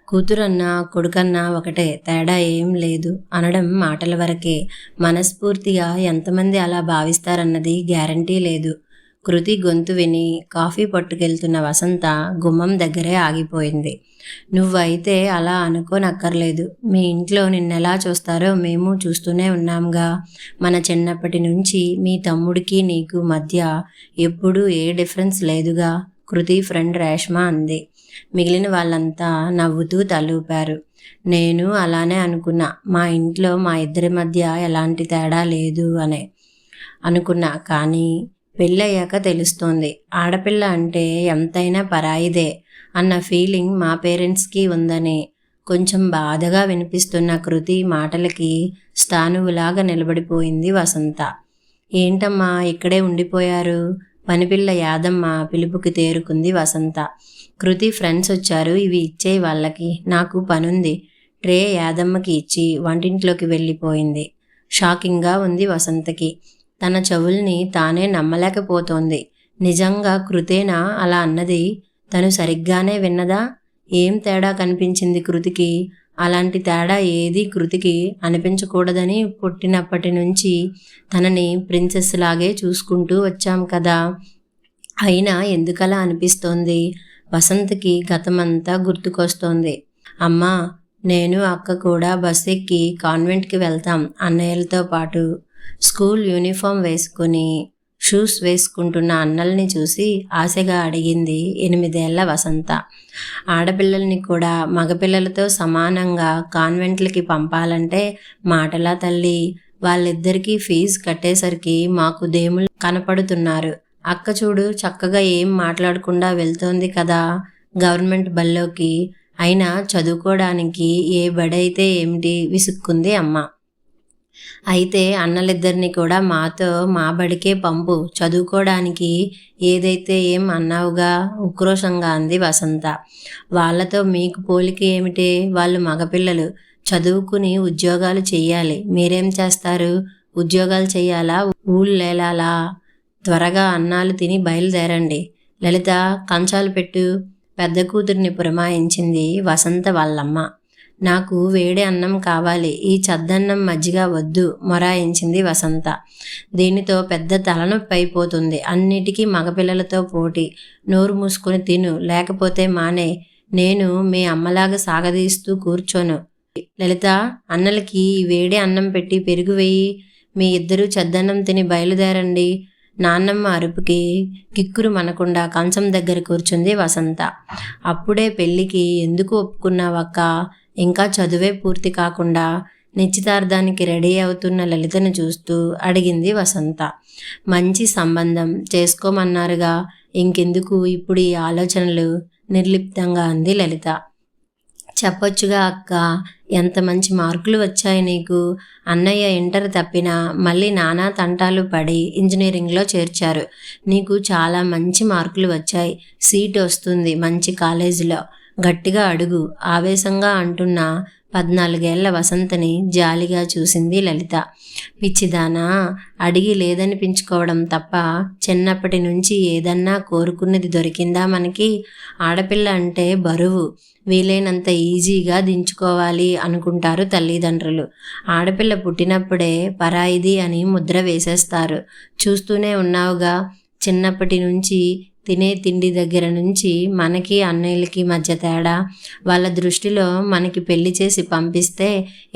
కూతురన్నా కొడుకన్నా ఒకటే, తేడా ఏం లేదు అనడం మాటల వరకే. మనస్ఫూర్తిగా ఎంతమంది అలా భావిస్తారన్నది గ్యారంటీ లేదు. కృతి గొంతు విని కాఫీ పట్టుకెళ్తున్న వసంత గుమ్మం దగ్గరే ఆగిపోయింది. నువ్వైతే అలా అనుకోనక్కర్లేదు. మీ ఇంట్లో నిన్నెలా చూస్తారో మేము చూస్తూనే ఉన్నాంగా. మన చిన్నప్పటి నుంచి మీ తమ్ముడికి నీకు మధ్య ఎప్పుడూ ఏ డిఫరెన్స్ లేదుగా, కృతి ఫ్రెండ్ రేష్మ అంది. మిగిలిన వాళ్ళంతా నవ్వుతూ తలూపారు. నేను అలానే అనుకున్నా. మా ఇంట్లో మా ఇద్దరి మధ్య ఎలాంటి తేడా లేదు అనే అనుకున్నా. కానీ పెళ్ళయ్యాక తెలుస్తోంది, ఆడపిల్ల అంటే ఎంతైనా పరాయిదే అన్న ఫీలింగ్ మా పేరెంట్స్కి ఉందని. కొంచెం బాధగా వినిపిస్తున్న కృతి మాటలకి స్థానువులాగా నిలబడిపోయింది వసంత. ఏంటమ్మా ఇక్కడే ఉండిపోయారు? పనిపిల్ల యాదమ్మ పిలుపుకి తేరుకుంది వసంత. కృతి ఫ్రెండ్స్ వచ్చారు, ఇవి ఇచ్చేయి వాళ్ళకి, నాకు పనుంది. ట్రే యాదమ్మకి ఇచ్చి వంటింట్లోకి వెళ్ళిపోయింది. షాకింగ్గా ఉంది వసంతకి. తన చెవుల్ని తానే నమ్మలేకపోతోంది. నిజంగా కృతేనా అలా అన్నది? తను సరిగ్గానే విన్నదా? ఏం తేడా కనిపించింది కృతికి? అలాంటి తేడా ఏది కృతికి అనిపించకూడదని పుట్టినప్పటి నుంచి తనని ప్రిన్సెస్ లాగే చూసుకుంటూ వచ్చాం కదా. అయినా ఎందుకలా అనిపిస్తోంది? వసంతకి గతమంతా గుర్తుకొస్తోంది. అమ్మా, నేను అక్క కూడా బస్ ఎక్కి కాన్వెంట్కి వెళ్తాం అన్నయ్యలతో పాటు. స్కూల్ యూనిఫామ్ వేసుకుని షూస్ వేసుకుంటున్న అన్నల్ని చూసి ఆశగా అడిగింది 8 ఏళ్ల వసంత. ఆడపిల్లల్ని కూడా మగపిల్లలతో సమానంగా కాన్వెంట్లకి పంపాలంటే మాటలా తల్లి? వాళ్ళిద్దరికీ ఫీజు కట్టేసరికి మాకు దేములు కనపడుతున్నారు. అక్క చూడు చక్కగా ఏం మాట్లాడకుండా వెళ్తోంది కదా గవర్నమెంట్ బల్లోకి. అయినా చదువుకోవడానికి ఏ బడైతే ఏమిటి, విసుక్కుంది అమ్మ. అయితే అన్నలిద్దరిని కూడా మాతో మా బడికే పంపు, చదువుకోవడానికి. ఏదైతే ఏం అన్నావుగా, ఉక్రోషంగా అంది వసంత. వాళ్ళతో మీకు పోలిక ఏమిటే? వాళ్ళు మగపిల్లలు, చదువుకుని ఉద్యోగాలు చెయ్యాలి. మీరేం చేస్తారు? ఉద్యోగాలు చెయ్యాలా, ఊళ్ళేలాలా? త్వరగా అన్నాలు తిని బయలుదేరండి. లలిత, కంచాలు పెట్టు, పెద్ద కూతురిని పురమాయించింది వసంత వాళ్ళమ్మ. నాకు వేడి అన్నం కావాలి, ఈ చద్దన్నం మజ్జిగ వద్దు మొరాయించింది వసంత. దీనితో పెద్ద తలనొప్పి అయిపోతుంది. అన్నిటికీ మగపిల్లలతో పోటీ. నోరు మూసుకొని తిను, లేకపోతే మానే. నేను మీ అమ్మలాగా సాగదీస్తూ కూర్చోను. లలిత, అన్నలకి వేడి అన్నం పెట్టి పెరుగు వేయి. మీ ఇద్దరూ చద్దన్నం తిని బయలుదేరండి. నాన్నమ్మ అరుపుకి కిక్కురు మనకుండా కంచం దగ్గర కూర్చుంది వసంత. అప్పుడే పెళ్ళికి ఎందుకు ఒప్పుకున్నావక్క? ఇంకా చదువే పూర్తి కాకుండా నిశ్చితార్థానికి రెడీ అవుతున్న లలితను చూస్తూ అడిగింది వసంత. మంచి సంబంధం చేసుకోమన్నారుగా, ఇంకెందుకు ఇప్పుడు ఈ ఆలోచనలు? నిర్లిప్తంగా అంది లలిత. చెప్పొచ్చుగా అక్క, ఎంత మంచి మార్కులు వచ్చాయి నీకు. అన్నయ్య ఇంటర్ తప్పినా మళ్ళీ నానా తంటాలు పడి ఇంజనీరింగ్లో చేర్చారు. నీకు చాలా మంచి మార్కులు వచ్చాయి, సీట్ వస్తుంది మంచి కాలేజీలో. గట్టిగా అడుగు, ఆవేశంగా అంటున్న 14 ఏళ్ల వసంతని జాలిగా చూసింది లలిత. పిచ్చిదానా, అడిగి లేదనిపించుకోవడం తప్ప చిన్నప్పటి నుంచి ఏదన్నా కోరుకున్నది దొరికిందా మనకి? ఆడపిల్ల అంటే బరువు, వీలైనంత ఈజీగా దించుకోవాలి అనుకుంటారు తల్లిదండ్రులు. ఆడపిల్ల పుట్టినప్పుడే పరాయిది అని ముద్ర వేసేస్తారు. చూస్తూనే ఉన్నావుగా, చిన్నప్పటి నుంచి తినే తిండి దగ్గర నుంచి మనకి అన్నయ్యలకి మధ్య తేడా. వాళ్ళ దృష్టిలో మనకి పెళ్లి చేసి పంపిస్తే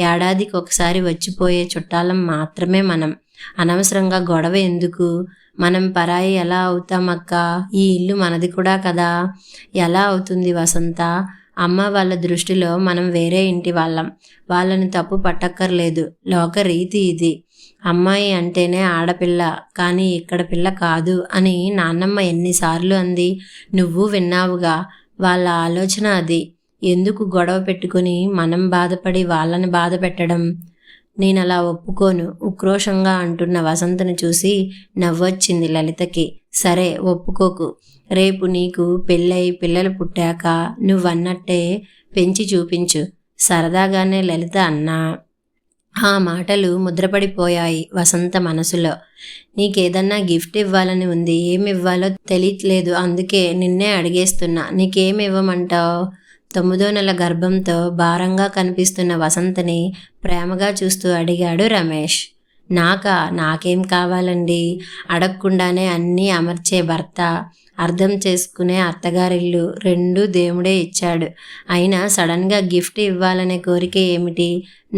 ఏడాదికి ఒకసారి వచ్చిపోయే చుట్టాలం మాత్రమే మనం. అనవసరంగా గొడవ ఎందుకు? మనం పరాయి ఎలా అవుతామక్క? ఈ ఇల్లు మనది కూడా కదా. ఎలా అవుతుంది వసంత? అమ్మ వాళ్ళ దృష్టిలో మనం వేరే ఇంటి వాళ్ళం. వాళ్ళని తప్పు పట్టక్కర్లేదు, లోకరీతి ఇది. అమ్మాయి అంటేనే ఆడపిల్ల, కానీ ఇక్కడ పిల్ల కాదు అని నాన్నమ్మ ఎన్నిసార్లు అంది. నువ్వు విన్నావుగా. వాళ్ళ ఆలోచన అది. ఎందుకు గొడవ పెట్టుకుని మనం బాధపడి వాళ్ళని బాధ పెట్టడం? నేనలా ఒప్పుకోను, ఉక్రోషంగా అంటున్న వసంతను చూసి నవ్వొచ్చింది లలితకి. సరే, ఒప్పుకోకు. రేపు నీకు పెళ్ళై పిల్లలు పుట్టాక నువ్వన్నట్టే పెంచి చూపించు, సరదాగానే లలిత అన్నా. ఆ మాటలు ముద్రపడిపోయాయి వసంత మనసులో. నీకేదన్నా గిఫ్ట్ ఇవ్వాలని ఉంది, ఏమివ్వాలో తెలియట్లేదు, అందుకే నిన్నే అడిగేస్తున్నా. నీకేమివ్వమంటావు? 9వ నెల గర్భంతో భారంగా కనిపిస్తున్న వసంతని ప్రేమగా చూస్తూ అడిగాడు రమేష్. నాకేం కావాలండి? అడగకుండానే అన్నీ అమర్చే భర్త, అర్థం చేసుకునే అత్తగారిల్లు రెండూ దేవుడే ఇచ్చాడు. అయినా సడన్గా గిఫ్ట్ ఇవ్వాలనే కోరిక ఏమిటి?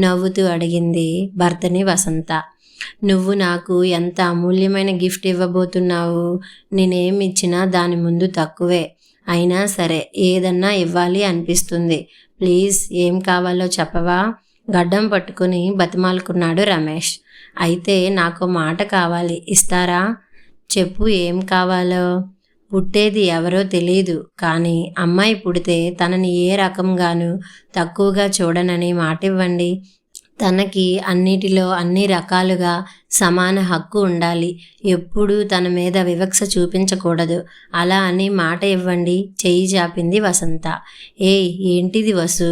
నవ్వుతూ అడిగింది భర్తని వసంత. నువ్వు నాకు ఎంత అమూల్యమైన గిఫ్ట్ ఇవ్వబోతున్నావు? నేనేమి ఇచ్చినా దాని ముందు తక్కువే. అయినా సరే ఏదన్నా ఇవ్వాలి అనిపిస్తుంది. ప్లీజ్ ఏం కావాలో చెప్పవా? గడ్డం పట్టుకుని బతిమాలుకున్నాడు రమేష్. అయితే నాకు మాట కావాలి, ఇస్తారా? చెప్పు, ఏం కావాలో. పుట్టేది ఎవరో తెలీదు, కానీ అమ్మాయి పుడితే తనని ఏ రకంగానూ తక్కువగా చూడనని మాటివ్వండి. తనకి అన్నిటిలో అన్ని రకాలుగా సమాన హక్కు ఉండాలి. ఎప్పుడూ తన మీద వివక్ష చూపించకూడదు. అలా అని మాట ఇవ్వండి. చెయ్యి చాపింది వసంత. ఏంటిది వసు?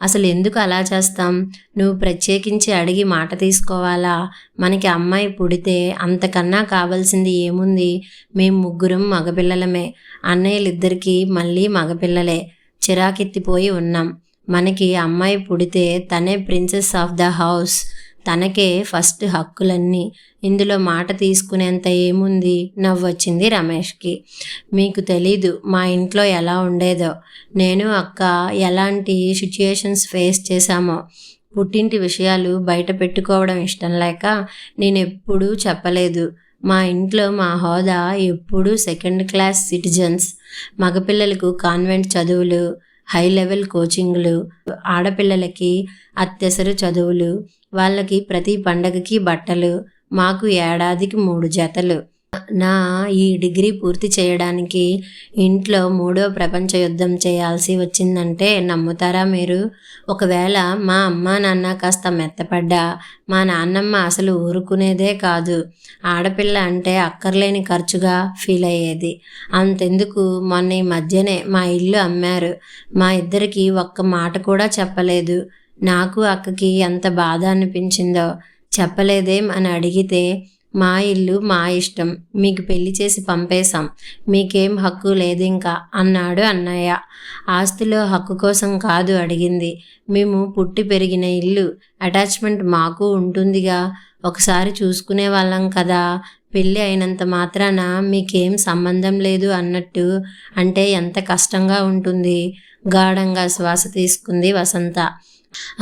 అసలు ఎందుకు అలా చేస్తాం? నువ్వు ప్రత్యేకించి అడిగి మాట తీసుకోవాలా? మనకి అమ్మాయి పుడితే అంతకన్నా కావాల్సింది ఏముంది? మేం ముగ్గురం మగపిల్లలమే. అన్నయ్యలిద్దరికీ మళ్ళీ మగపిల్లలే. చిరాకెత్తిపోయి ఉన్నాం. మనకి అమ్మాయి పుడితే తనే ప్రిన్సెస్ ఆఫ్ ద హౌస్. తనకే ఫస్ట్ హక్కులన్నీ. ఇందులో మాట తీసుకునేంత ఏముంది? నవ్వొచ్చింది రమేష్కి. మీకు తెలీదు మా ఇంట్లో ఎలా ఉండేదో. నేను అక్క ఎలాంటి సిచ్యుయేషన్స్ ఫేస్ చేశామో. పుట్టింటి విషయాలు బయట పెట్టుకోవడం ఇష్టం లేక నేను ఎప్పుడూ చెప్పలేదు. మా ఇంట్లో మా హోదా ఎప్పుడూ 2nd క్లాస్ సిటిజన్స్. మగపిల్లలకు కాన్వెంట్ చదువులు, హై లెవెల్ కోచింగ్లు, ఆడపిల్లలకి అత్యవసర చదువులు, వాళ్ళకి ప్రతి పండగకి బట్టలు, మాకు ఏడాదికి 3 జతలు. నా ఈ డిగ్రీ పూర్తి చేయడానికి ఇంట్లో 3వ ప్రపంచ యుద్ధం చేయాల్సి వచ్చిందంటే నమ్ముతారా మీరు? ఒకవేళ మా అమ్మ నాన్న కాస్త మెత్తపడ్డా మా నాన్నమ్మ అసలు ఊరుకునేదే కాదు. ఆడపిల్ల అంటే అక్కర్లేని ఖర్చుగా ఫీల్ అయ్యేది. అంతెందుకు, మొన్న ఈ మధ్యనే మా ఇల్లు అమ్మారు. మా ఇద్దరికి ఒక్క మాట కూడా చెప్పలేదు. నాకు అక్కకి ఎంత బాధ అనిపించిందో. చెప్పలేదేం అని అడిగితే, మా ఇల్లు మా ఇష్టం, మీకు పెళ్లి చేసి పంపేశాం, మీకేం హక్కు లేదింకా అన్నాడు అన్నయ్య. ఆస్తిలో హక్కు కోసం కాదు అడిగింది. మేము పుట్టి పెరిగిన ఇల్లు, అటాచ్మెంట్ మాకు ఉంటుందిగా. ఒకసారి చూసుకునే వాళ్ళం కదా. పెళ్ళి అయినంత మాత్రాన మీకేం సంబంధం లేదు అన్నట్టు అంటే ఎంత కష్టంగా ఉంటుంది. గాఢంగా శ్వాస తీసుకుంది వసంత.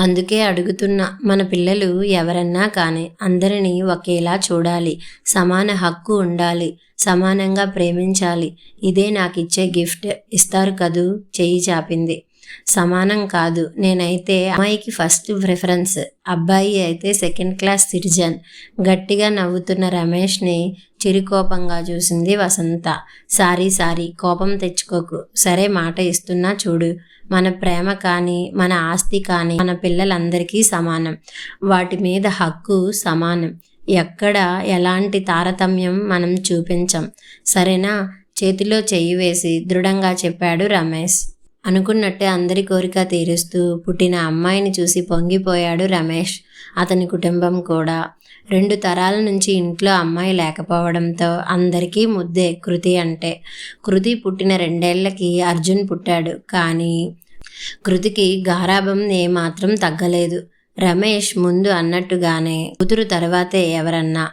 అందుకే అడుగుతున్నా, మన పిల్లలు ఎవరన్నా కానీ అందరినీ ఒకేలా చూడాలి, సమాన హక్కు ఉండాలి, సమానంగా ప్రేమించాలి. ఇదే నాకిచ్చే గిఫ్ట్. ఇస్తారు కదూ? చెయ్యి చాపింది. సమానం కాదు, నేనైతే అమ్మాయికి ఫస్ట్ ప్రిఫరెన్స్, అబ్బాయి అయితే 2nd క్లాస్ సిటిజన్. గట్టిగా నవ్వుతున్న రమేష్ని చిరుకోపంగా చూసింది వసంత. సారీ, కోపం తెచ్చుకోకు. సరే, మాట ఇస్తున్నా చూడు. మన ప్రేమ కానీ మన ఆస్తి కానీ మన పిల్లలందరికీ సమానం. వాటి మీద హక్కు సమానం. ఎక్కడ ఎలాంటి తారతమ్యం మనం చూపించం. సరేనా? చేతిలో చెయ్యి వేసి దృఢంగా చెప్పాడు రమేష్. అనుకున్నట్టే అందరి కోరిక తీరుస్తూ పుట్టిన అమ్మాయిని చూసి పొంగిపోయాడు రమేష్. అతని కుటుంబం కూడా. 2 తరాల నుంచి ఇంట్లో అమ్మాయి లేకపోవడంతో అందరికీ ముద్దే కృతి అంటే. కృతి పుట్టిన 2 ఏళ్లకి అర్జున్ పుట్టాడు. కానీ కృతికి గారాబం ఏమాత్రం తగ్గలేదు. రమేష్ ముందు అన్నట్టుగానే కూతురు తర్వాతే ఎవరన్నా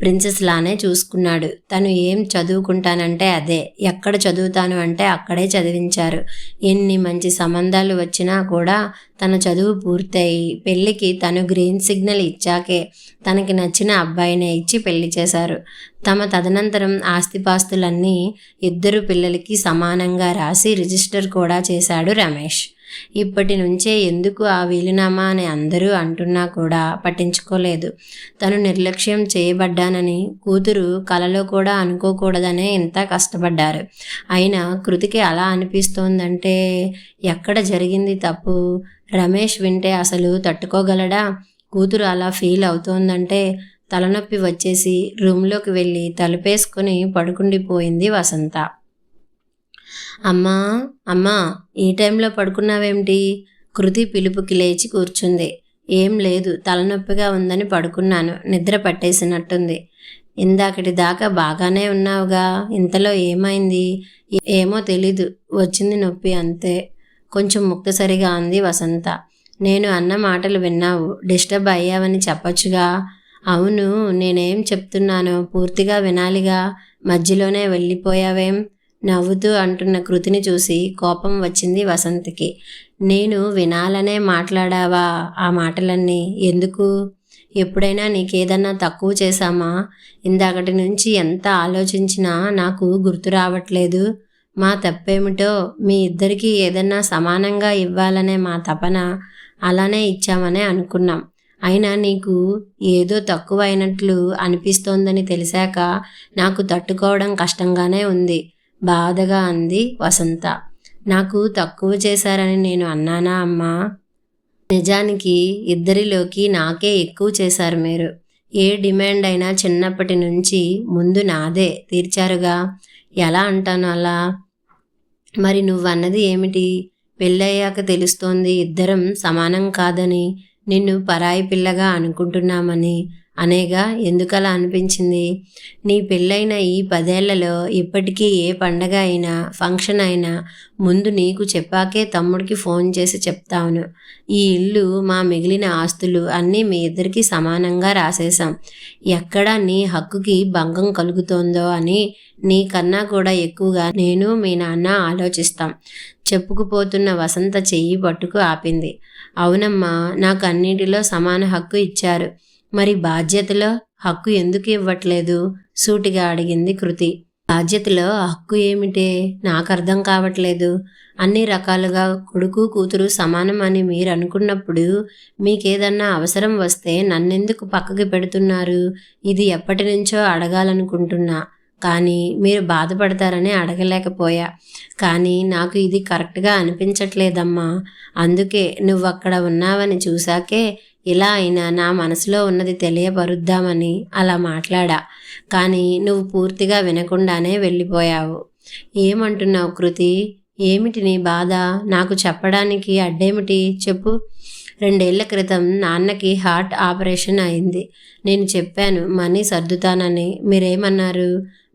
ప్రిన్సెస్ లానే చూసుకున్నాడు. తను ఏం చదువుకుంటానంటే అదే, ఎక్కడ చదువుతాను అంటే అక్కడే చదివించారు. ఎన్ని మంచి సంబంధాలు వచ్చినా కూడా తన చదువు పూర్తయి పెళ్ళికి తను గ్రీన్ సిగ్నల్ ఇచ్చాకే తనకి నచ్చిన అబ్బాయినే ఇచ్చి పెళ్లి చేశారు. తదనంతరం ఆస్తిపాస్తులన్నీ 2 పిల్లలకి సమానంగా రాసి రిజిస్టర్ కూడా చేశాడు రమేష్. ఇప్పటి నుంచే ఎందుకు ఆ వీలునామా అని అందరూ అంటున్నా కూడా పట్టించుకోలేదు. తను నిర్లక్ష్యం చేయబడ్డానని కూతురు కలలో కూడా అనుకోకూడదనే ఇంత కష్టపడ్డారు. అయినా కృతికి అలా అనిపిస్తోందంటే ఎక్కడ జరిగింది తప్పు? రమేష్ వింటే అసలు తట్టుకోగలడా? కూతురు అలా ఫీల్ అవుతోందంటే తలనొప్పి వచ్చేసి రూమ్లోకి వెళ్ళి తలుపేసుకుని పడుకుండిపోయింది వసంత. అమ్మా, ఈ టైంలో పడుకున్నావేమిటి? కృతి పిలుపుకి లేచి కూర్చుంది. ఏం లేదు, తలనొప్పిగా ఉందని పడుకున్నాను. నిద్ర పట్టేసినట్టుంది. ఇందాకటి దాకా బాగానే ఉన్నావుగా, ఇంతలో ఏమైంది? ఏమో తెలీదు, వచ్చింది నొప్పి అంతే. కొంచెం ముక్తసరిగా అంది వసంత. నేను అన్న మాటలు విన్నావు, డిస్టర్బ్ అయ్యావని చెప్పొచ్చుగా. అవును, నేనేం చెప్తున్నానో పూర్తిగా వినాలిగా, మధ్యలోనే వెళ్ళిపోయావేం? నవ్వుతూ అంటున్న కృతిని చూసి కోపం వచ్చింది వసంతకి. నేను వినాలనే మాట్లాడావా ఆ మాటలన్నీ? ఎందుకు? ఎప్పుడైనా నీకేదన్నా తక్కువ చేశామా? ఇందాకటి నుంచి ఎంత ఆలోచించినా నాకు గుర్తు రావట్లేదు. మా తప్పేమిటో, మీ ఇద్దరికీ ఏదన్నా సమానంగా ఇవ్వాలనే మా తపన, అలానే ఇచ్చామనే అనుకున్నాం. అయినా నీకు ఏదో తక్కువ అయినట్లు అనిపిస్తోందని తెలిసాక నాకు తట్టుకోవడం కష్టంగానే ఉంది, బాధగా అంది వసంత. నాకు తక్కువ చేశారని నేను అన్నానా అమ్మా? నిజానికి ఇద్దరిలోకి నాకే ఎక్కువ చేశారు మీరు. ఏ డిమాండ్ అయినా చిన్నప్పటి నుంచి ముందు నాదే తీర్చారుగా. ఎలా అంటాను అలా? మరి నువ్వన్నది ఏమిటి? పెళ్ళయ్యాక తెలుస్తోంది ఇద్దరం సమానం కాదని, నిన్ను పరాయి పిల్లగా అనుకుంటున్నామని అనేగా. ఎందుకలా అనిపించింది? నీ పెళ్ళైన ఈ 10 ఏళ్లలో ఇప్పటికీ ఏ పండగ అయినా ఫంక్షన్ అయినా ముందు నీకు చెప్పాకే తమ్ముడికి ఫోన్ చేసి చెప్తాను. ఈ ఇల్లు, మా మిగిలిన ఆస్తులు అన్నీ మీ ఇద్దరికీ సమానంగా రాసేశాం. ఎక్కడ నీ హక్కుకి భంగం కలుగుతోందో అని నీకన్నా కూడా ఎక్కువగా నేను మీ నాన్న ఆలోచిస్తాం. చెప్పుకుపోతున్న వసంత చెయ్యి పట్టుకు ఆపింది. అవునమ్మా, నాకు అన్నిటిలో సమాన హక్కు ఇచ్చారు. మరి బాధ్యతలో హక్కు ఎందుకు ఇవ్వట్లేదు? సూటిగా అడిగింది కృతి. బాధ్యతలో హక్కు ఏమిటే? నాకు అర్థం కావట్లేదు. అన్ని రకాలుగా కొడుకు కూతురు సమానం అని మీరు అనుకున్నప్పుడు మీకేదన్నా అవసరం వస్తే నన్నెందుకు పక్కకి పెడుతున్నారు? ఇది ఎప్పటి నుంచో అడగాలనుకుంటున్నా, కానీ మీరు బాధపడతారని అడగలేకపోయా. కానీ నాకు ఇది కరెక్ట్గా అనిపించట్లేదమ్మా. అందుకే నువ్వక్కడ ఉన్నావని చూశాకే ఇలా అయినా నా మనసులో ఉన్నది తెలియపరుద్దామని అలా మాట్లాడా. కానీ నువ్వు పూర్తిగా వినకుండానే వెళ్ళిపోయావు. ఏమంటున్నావు కృతి? ఏమిటి నీ బాధ? నాకు చెప్పడానికి అడ్డేమిటి చెప్పు. 2 ఏళ్ల క్రితం నాన్నకి హార్ట్ ఆపరేషన్ అయింది. నేను చెప్పాను మనీ సర్దుతానని. మీరేమన్నారు?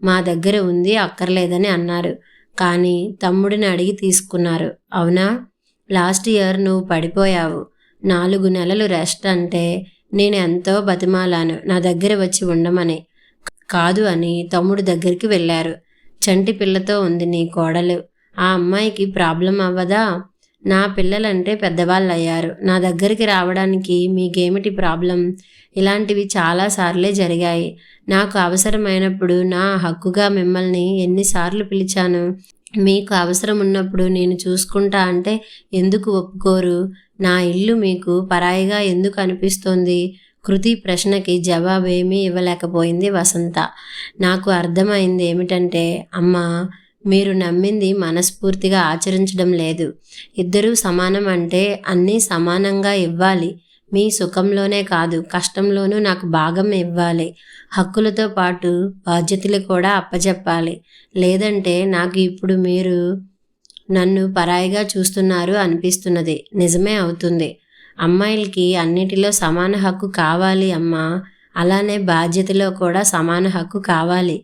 మా దగ్గర ఉంది, అక్కర్లేదని అన్నారు. కానీ తమ్ముడిని అడిగి తీసుకున్నారు, అవునా? లాస్ట్ ఇయర్ నువ్వు పడిపోయావు. 4 నెలలు రెస్ట్ అంటే నేను ఎంతో బతిమాలాను నా దగ్గర వచ్చి ఉండమని. కాదు అని తమ్ముడు దగ్గరికి వెళ్ళారు. చంటి పిల్లతో ఉంది నీ కోడలు. ఆ అమ్మాయికి ప్రాబ్లం అవ్వదా? నా పిల్లలంటే పెద్దవాళ్ళయ్యారు, నా దగ్గరికి రావడానికి మీకేమిటి ప్రాబ్లం? ఇలాంటివి చాలాసార్లే జరిగాయి. నాకు అవసరమైనప్పుడు నా హక్కుగా మిమ్మల్ని ఎన్నిసార్లు పిలిచాను. మీకు అవసరం ఉన్నప్పుడు నేను చూసుకుంటా అంటే ఎందుకు ఒప్పుకోరు? నా ఇల్లు మీకు పరాయిగా ఎందుకు అనిపిస్తోంది? కృతి ప్రశ్నకి జవాబేమీ ఇవ్వలేకపోయింది వసంత. నాకు అర్థమైంది ఏమిటంటే, అమ్మా, మీరు నమ్మింది మనస్ఫూర్తిగా ఆచరించడం లేదు. ఇద్దరూ సమానం అంటే అన్నీ సమానంగా ఇవ్వాలి. మీ సుఖంలోనే కాదు, కష్టంలోనూ నాకు భాగం ఇవ్వాలి. హక్కులతో పాటు బాధ్యతలు కూడా అప్పచెప్పాలి. లేదంటే నాకు ఇప్పుడు మీరు నన్ను పరాయిగా చూస్తున్నారు అనిపిస్తున్నది. నిజమే అవుతుంది. అమ్మాయిలకి అన్నిటిలో సమాన హక్కు కావాలి అమ్మా. అలానే బాధ్యతలో కూడా సమాన హక్కు కావాలి.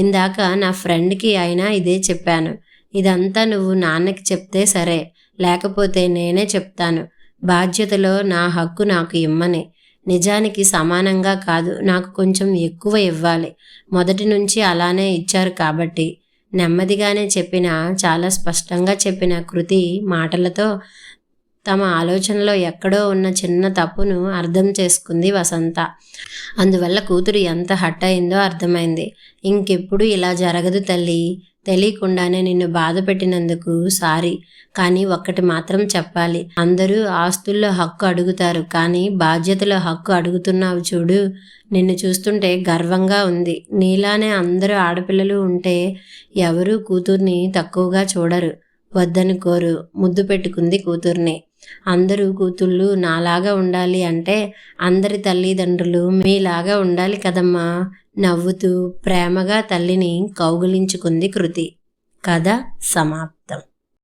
ఇందాక నా ఫ్రెండ్కి అయినా ఇదే చెప్పాను. ఇదంతా నువ్వు నాన్నకి చెప్తే సరే, లేకపోతే నేనే చెప్తాను. బాధ్యతలో నా హక్కు నాకు ఇమ్మని. నిజానికి సమానంగా కాదు, నాకు కొంచెం ఎక్కువ ఇవ్వాలి. మొదటి నుంచి అలానే ఇచ్చారు కాబట్టి. నెమ్మదిగానే చెప్పిన, చాలా స్పష్టంగా చెప్పిన కృతి మాటలతో తమ ఆలోచనలో ఎక్కడో ఉన్న చిన్న తప్పును అర్థం చేసుకుంది వసంత. అందువల్ల కూతురు ఎంత హట్ అయిందో అర్థమైంది. ఇంకెప్పుడు ఇలా జరగదు తల్లి. తెలియకుండానే నిన్ను బాధ పెట్టినందుకు సారీ. కానీ ఒక్కటి మాత్రం చెప్పాలి. అందరూ ఆస్తుల్లో హక్కు అడుగుతారు, కానీ బాధ్యతలో హక్కు అడుగుతున్నావు చూడు. నిన్ను చూస్తుంటే గర్వంగా ఉంది. నీలానే అందరూ ఆడపిల్లలు ఉంటే ఎవరూ కూతుర్ని తక్కువగా చూడరు, వద్దనుకోరు. ముద్దు పెట్టుకుంది కూతుర్ని. అందరూ కూతుళ్ళు నాలాగా ఉండాలి అంటే అందరి తల్లిదండ్రులు మీలాగా ఉండాలి కదమ్మా. నవ్వుతూ ప్రేమగా తల్లిని కౌగిలించుకుంది కృతి. కథ సమాప్తం.